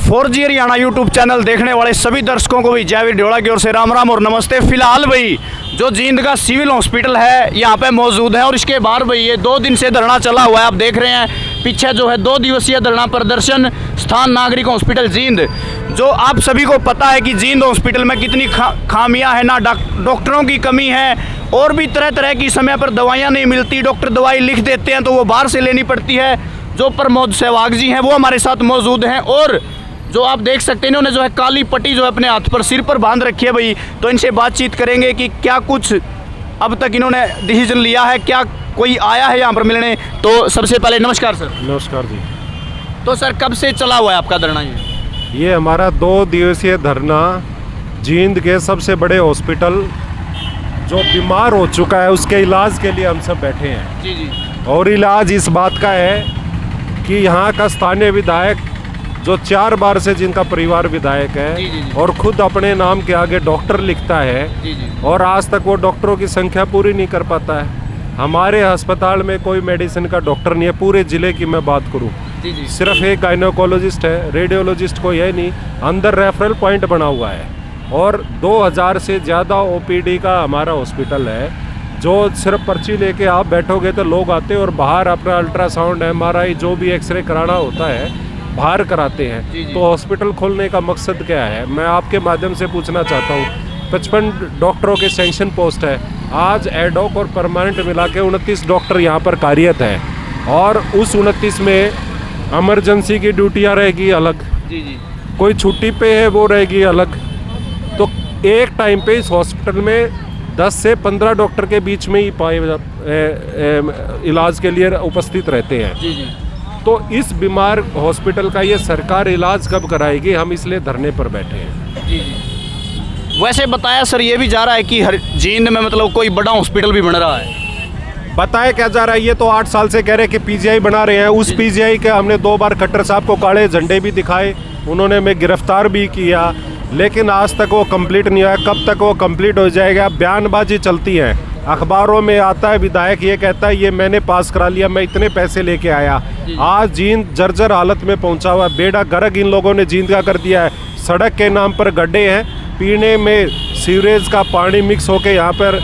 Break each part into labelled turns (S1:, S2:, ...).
S1: 4G Haryana YouTube channel देखने वाले सभी दर्शकों को भी जयवीर ढोला की ओर से राम राम और नमस्ते। फिलहाल भाई जो जींद का सिविल हॉस्पिटल है यहाँ पे मौजूद है और इसके बाहर भाई ये 2 दिन से धरना चला हुआ है। आप देख रहे हैं पीछे जो है 2 दिवसीय धरना प्रदर्शन स्थान नागरिक हॉस्पिटल जींद। जो आप सभी को पता है कि जींद हॉस्पिटल में कितनी खामियां हैं, ना डॉक्टरों की कमी है और भी तरह तरह की समय पर दवाइयाँ नहीं मिलती। डॉक्टर दवाई लिख देते हैं तो वो बाहर से लेनी पड़ती है। जो प्रमोद सहवाग जी हैं वो हमारे साथ मौजूद हैं और जो आप देख सकते हैं इन्होंने जो है काली पट्टी जो है अपने हाथ पर सिर पर बांध रखी है भाई। तो इनसे बातचीत करेंगे कि क्या कुछ अब तक इन्होंने डिसीजन लिया है, क्या कोई आया है यहाँ पर मिलने। तो सबसे पहले नमस्कार सर।
S2: नमस्कार जी।
S1: तो सर कब से चला हुआ है आपका धरना?
S2: ये हमारा 2 दिवसीय धरना जींद के सबसे बड़े हॉस्पिटल जो बीमार हो चुका है उसके इलाज के लिए हम सब बैठे हैं।
S1: जी जी।
S2: और इलाज इस बात का है कि यहाँ का स्थानीय विधायक जो 4 बार से जिनका परिवार विधायक है
S1: जी जी जी।
S2: और खुद अपने नाम के आगे डॉक्टर लिखता है
S1: जी जी।
S2: और आज तक वो डॉक्टरों की संख्या पूरी नहीं कर पाता है। हमारे अस्पताल में कोई मेडिसिन का डॉक्टर नहीं है। पूरे ज़िले की मैं बात करूँ
S1: जी जी।
S2: सिर्फ एक गायनोकोलॉजिस्ट है, रेडियोलॉजिस्ट कोई है नहीं। अंदर रेफरल पॉइंट बना हुआ है और 2000 से ज़्यादा ओपीडी का हमारा हॉस्पिटल है। जो सिर्फ पर्ची लेके आप बैठोगे तो लोग आते हैं और बाहर अपना अल्ट्रासाउंड एमआरआई जो भी एक्सरे कराना होता है बाहर कराते हैं।
S1: जी जी।
S2: तो हॉस्पिटल खोलने का मकसद क्या है, मैं आपके माध्यम से पूछना चाहता हूँ। 55 डॉक्टरों के सेंक्शन पोस्ट है। आज एडॉक और परमानेंट मिला के 29 डॉक्टर यहाँ पर कार्यरत हैं और उस 29 में इमरजेंसी की ड्यूटियाँ रहेगी अलग,
S1: जी जी।
S2: कोई छुट्टी पे है वो रहेगी अलग। तो एक टाइम पे इस हॉस्पिटल में 10 से 15 डॉक्टर के बीच में ही इलाज के लिए उपस्थित रहते हैं।
S1: जी जी।
S2: तो इस बीमार हॉस्पिटल का ये सरकार इलाज कब कराएगी, हम इसलिए धरने पर बैठे हैं।
S1: जी जी। वैसे बताया सर ये भी जा रहा है कि हर जींद में मतलब कोई बड़ा हॉस्पिटल भी बन रहा है।
S2: बताया क्या जा रहा है, ये तो 8 साल से कह रहे हैं कि पीजीआई बना रहे हैं। उस पीजीआई के हमने 2 बार खट्टर साहब को काले झंडे भी दिखाए, उन्होंने हमें गिरफ्तार भी किया, लेकिन आज तक वो कंप्लीट नहीं हुआ। कब तक वो कंप्लीट हो जाएगा? बयानबाजी चलती है, अखबारों में आता है, विधायक ये कहता है ये मैंने पास करा लिया, मैं इतने पैसे लेके आया। आज जींद जर्जर हालत में पहुंचा हुआ है। बेड़ा गर्क इन लोगों ने जींद का कर दिया है। सड़क के नाम पर गड्ढे हैं, पीने में सीवरेज का पानी मिक्स होके यहाँ पर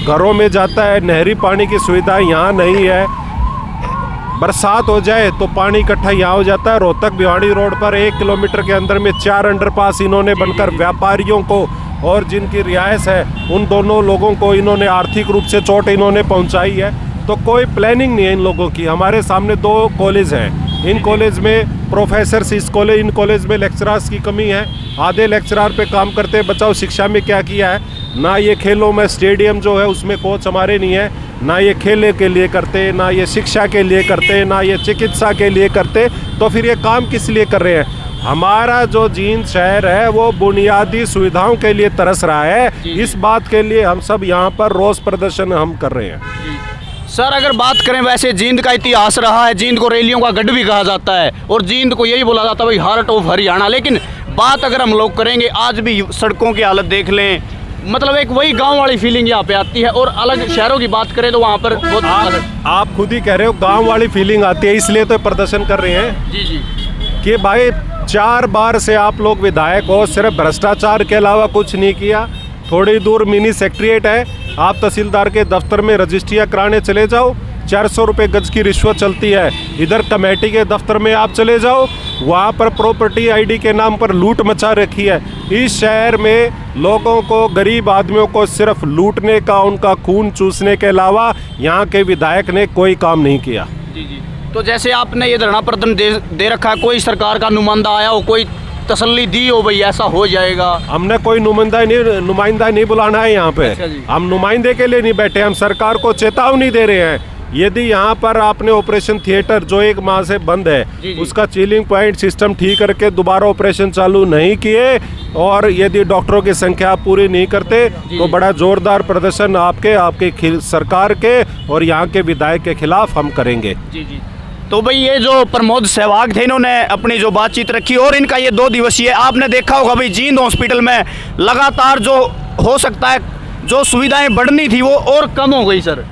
S2: घरों में जाता है। नहरी पानी की सुविधा यहाँ नहीं है। बरसात हो जाए तो पानी इकट्ठा यहाँ हो जाता है। रोहतक भिवाड़ी रोड पर 1 किलोमीटर के अंदर में 4 अंडरपास इन्होंने बनकर व्यापारियों को और जिनकी रिहायश है उन दोनों लोगों को इन्होंने आर्थिक रूप से चोट इन्होंने पहुंचाई है। तो कोई प्लानिंग नहीं है इन लोगों की। हमारे सामने 2 कॉलेज हैं, इन कॉलेज में प्रोफेसर्स, इन कॉलेज में लेक्चरर्स की कमी है। आधे लेक्चरर पे काम करते हैं। बचाओ शिक्षा में क्या किया है, ना ये खेलों में स्टेडियम जो है उसमें कोच हमारे नहीं है, ना ये खेले के लिए करते, ना ये शिक्षा के लिए करते, ना ये चिकित्सा के लिए करते। तो फिर ये काम किस लिए कर रहे हैं? हमारा जो जींद शहर है वो बुनियादी सुविधाओं के लिए तरस रहा है। इस बात के लिए हम सब यहाँ पर रोष प्रदर्शन हम कर रहे हैं।
S1: सर अगर बात करें वैसे जींद का इतिहास रहा है, जींद को रेलियों का गढ़ भी कहा जाता है और जींद को यही बोला जाता है भाई हार्ट ऑफ हरियाणा। लेकिन बात अगर हम लोग करेंगे आज भी सड़कों की हालत देख लें, मतलब एक वही गांव वाली फीलिंग यहाँ पे आती है। और अलग शहरों की बात करें तो वहाँ पर बहुत
S2: आप खुद ही कह रहे हो गांव वाली फीलिंग आती है, इसलिए तो प्रदर्शन कर रहे हैं।
S1: जी जी।
S2: कि भाई 4 बार से आप लोग विधायक हो, सिर्फ भ्रष्टाचार के अलावा कुछ नहीं किया। थोड़ी दूर मिनी सेक्रेटेरिएट है, आप तहसीलदार के दफ्तर में रजिस्ट्रियाँ कराने चले जाओ, 400 रुपये गज की रिश्वत चलती है। इधर कमेटी के दफ्तर में आप चले जाओ, वहाँ पर प्रॉपर्टी आईडी के नाम पर लूट मचा रखी है। इस शहर में लोगों को, गरीब आदमियों को सिर्फ लूटने का, उनका खून चूसने के अलावा यहाँ के विधायक ने कोई काम नहीं किया।
S1: जी जी। तो जैसे आपने ये धरना प्रदर्शन दे रखा है, कोई सरकार का नुमाइंदा आया हो, कोई तसल्ली दी हो भाई ऐसा हो जाएगा?
S2: हमने कोई नुमाइंदा नहीं बुलाना है यहाँ पे।
S1: अच्छा जी।
S2: हम नुमाइंदे के लिए नहीं बैठे, हम सरकार को चेतावनी दे रहे हैं। यदि यहाँ पर आपने ऑपरेशन थिएटर जो 1 माह से बंद है
S1: जी जी।
S2: उसका चिलिंग पॉइंट सिस्टम ठीक करके दोबारा ऑपरेशन चालू नहीं किए और यदि डॉक्टरों की संख्या पूरी नहीं करते तो बड़ा जोरदार प्रदर्शन आपके सरकार के और यहाँ के विधायक के खिलाफ हम करेंगे।
S1: जी जी। तो भाई ये जो प्रमोद सहवाग थे इन्होंने अपनी जो बातचीत रखी और इनका ये 2 दिवसीय आपने देखा होगा भाई जींद हॉस्पिटल में लगातार जो हो सकता है जो सुविधाएं बढ़नी थी वो और कम हो गई। सर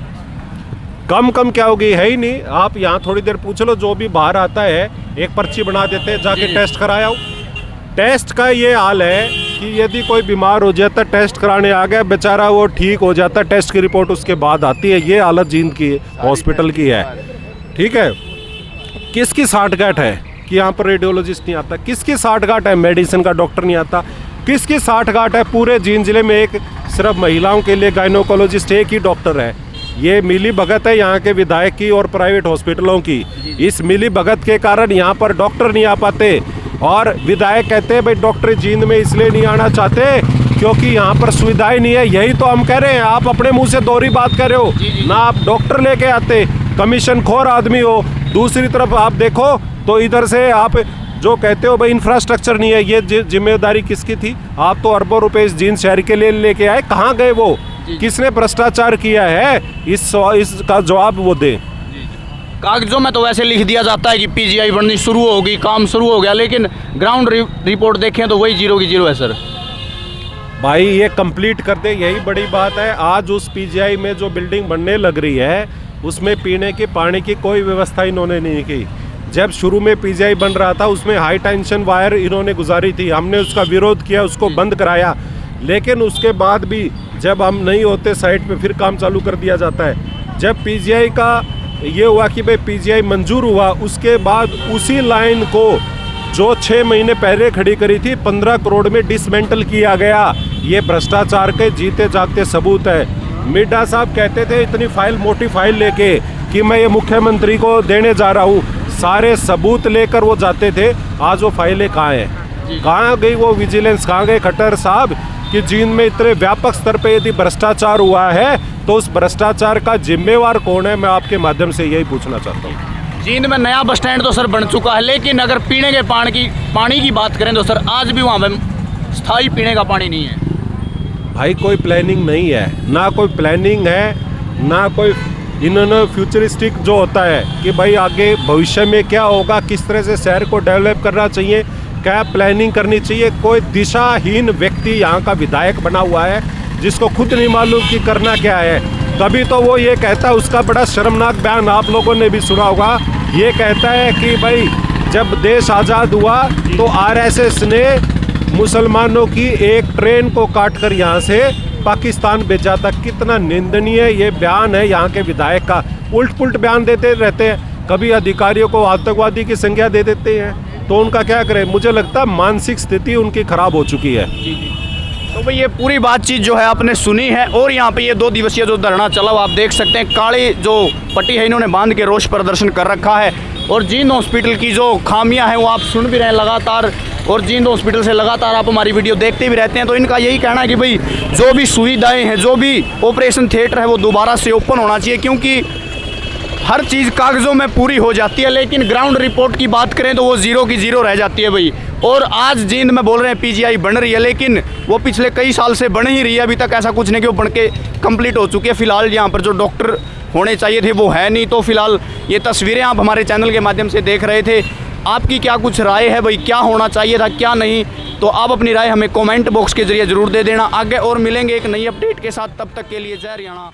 S2: कम क्या होगी, है ही नहीं। आप यहाँ थोड़ी देर पूछ लो, जो भी बाहर आता है एक पर्ची बना देते हैं, जाके टेस्ट कराया। टेस्ट का ये हाल है कि यदि कोई बीमार हो जाता, टेस्ट कराने आ गया बेचारा, वो ठीक हो जाता, टेस्ट की रिपोर्ट उसके बाद आती है। ये हालत जींद की हॉस्पिटल की है। ठीक है, किसकी साठगांठ है कि यहाँ पर रेडियोलॉजिस्ट नहीं आता? किसकी साठगांठ है मेडिसिन का डॉक्टर नहीं आता? किसकी साठगांठ है पूरे जींद जिले में एक सिर्फ महिलाओं के लिए गायनोकोलॉजिस्ट एक ही डॉक्टर है? ये मिली भगत है यहाँ के विधायक की और प्राइवेट हॉस्पिटलों की। इस मिली भगत के कारण यहाँ पर डॉक्टर नहीं आ पाते, और विधायक कहते हैं भाई डॉक्टर जींद में इसलिए नहीं आना चाहते क्योंकि यहाँ पर सुविधाएं नहीं है। यही तो हम कह रहे हैं, आप अपने मुंह से दोहरी बात कर रहे हो ना। आप डॉक्टर लेके आते, कमीशन खोर आदमी हो। दूसरी तरफ आप देखो तो इधर से आप जो कहते हो भाई इंफ्रास्ट्रक्चर नहीं है, ये जिम्मेदारी किसकी थी? आप तो अरबों रुपए इस जींद शहर के लिए लेके आए, कहाँ गए वो? किसने भ्रष्टाचार किया है? इसका जवाब वो दे।
S1: कागजों में तो वैसे लिख दिया जाता है कि पीजीआई बननी शुरू होगी, काम शुरू हो गया, लेकिन ग्राउंड रिपोर्ट देखें तो वही 0 की 0 है सर।
S2: भाई ये कंप्लीट कर दे, यही बड़ी बात है। आज उस पीजीआई में जो बिल्डिंग बनने लग रही है उसमें पीने के पानी की कोई व्यवस्था इन्होंने नहीं की। जब शुरू में पीजीआई बन रहा था उसमें हाई टेंशन वायर इन्होंने गुजारी थी, हमने उसका विरोध किया, उसको बंद कराया। लेकिन उसके बाद भी जब हम नहीं होते साइट पे फिर काम चालू कर दिया जाता है। जब पीजीआई का ये हुआ कि भाई पीजीआई मंजूर हुआ, उसके बाद उसी लाइन को जो 6 महीने पहले खड़ी करी थी 15 करोड़ में डिसमेंटल किया गया। ये भ्रष्टाचार के जीते जागते सबूत है। मिड्डा साहब कहते थे इतनी फाइल, मोटी फाइल लेके कि मैं ये मुख्यमंत्री को देने जा रहा हूँ, सारे सबूत लेकर वो जाते थे। आज वो फाइलें कहाँ हैं? कहाँ गई वो विजिलेंस? कहाँ गए खट्टर साहब? कि जींद में इतने व्यापक स्तर पे यदि भ्रष्टाचार हुआ है तो उस भ्रष्टाचार का जिम्मेवार कौन है? मैं आपके माध्यम से यही पूछना चाहता हूँ।
S1: जींद में नया बस स्टैंड तो सर बन चुका है, लेकिन अगर पीने के पानी की बात करें तो सर आज भी वहाँ पे स्थायी पीने का पानी नहीं है।
S2: भाई कोई प्लानिंग नहीं है, ना कोई प्लानिंग है, ना कोई इन्होंने फ्यूचरिस्टिक जो होता है कि भाई आगे भविष्य में क्या होगा, किस तरह से शहर को डेवलप करना चाहिए, क्या प्लानिंग करनी चाहिए। कोई दिशाहीन व्यक्ति यहाँ का विधायक बना हुआ है जिसको खुद नहीं मालूम कि करना क्या है। कभी तो वो ये कहता है, उसका बड़ा शर्मनाक बयान आप लोगों ने भी सुना होगा, ये कहता है कि भाई जब देश आज़ाद हुआ तो आरएसएस ने मुसलमानों की एक ट्रेन को काटकर यहाँ से पाकिस्तान भेजा था। कितना निंदनीय ये बयान है यहाँ के विधायक का। उल्ट पुल्ट बयान देते रहते हैं, कभी अधिकारियों को आतंकवादी की संज्ञा दे देते हैं, तो उनका क्या करें? मुझे लगता है मानसिक स्थिति उनकी खराब हो चुकी है।
S1: तो भाई ये पूरी बातचीत जो है आपने सुनी है, और यहाँ पे ये 2 दिवसीय जो धरना चला हुआ आप देख सकते हैं, काली जो पट्टी है इन्होंने बांध के रोष प्रदर्शन कर रखा है। और जींद हॉस्पिटल की जो खामियां हैं वो आप सुन भी रहे हैं लगातार, और जींद हॉस्पिटल से लगातार आप हमारी वीडियो देखते भी रहते हैं। तो इनका यही कहना है कि भाई जो भी सुविधाएँ हैं, जो भी ऑपरेशन थिएटर है वो दोबारा से ओपन होना चाहिए, क्योंकि हर चीज़ कागज़ों में पूरी हो जाती है, लेकिन ग्राउंड रिपोर्ट की बात करें तो वो 0 की 0 रह जाती है भाई। और आज जींद में बोल रहे हैं पीजीआई बन रही है, लेकिन वो पिछले कई साल से बन ही रही है, अभी तक ऐसा कुछ नहीं कि वो बन के कंप्लीट हो चुकी है। फिलहाल यहाँ पर जो डॉक्टर होने चाहिए थे वो है नहीं। तो फिलहाल ये तस्वीरें आप हमारे चैनल के माध्यम से देख रहे थे। आपकी क्या कुछ राय है भाई, क्या होना चाहिए था, क्या नहीं? तो आप अपनी राय हमें कमेंट बॉक्स के जरिए ज़रूर दे देना। आगे और मिलेंगे एक नई अपडेट के साथ, तब तक के लिए जय हरियाणा।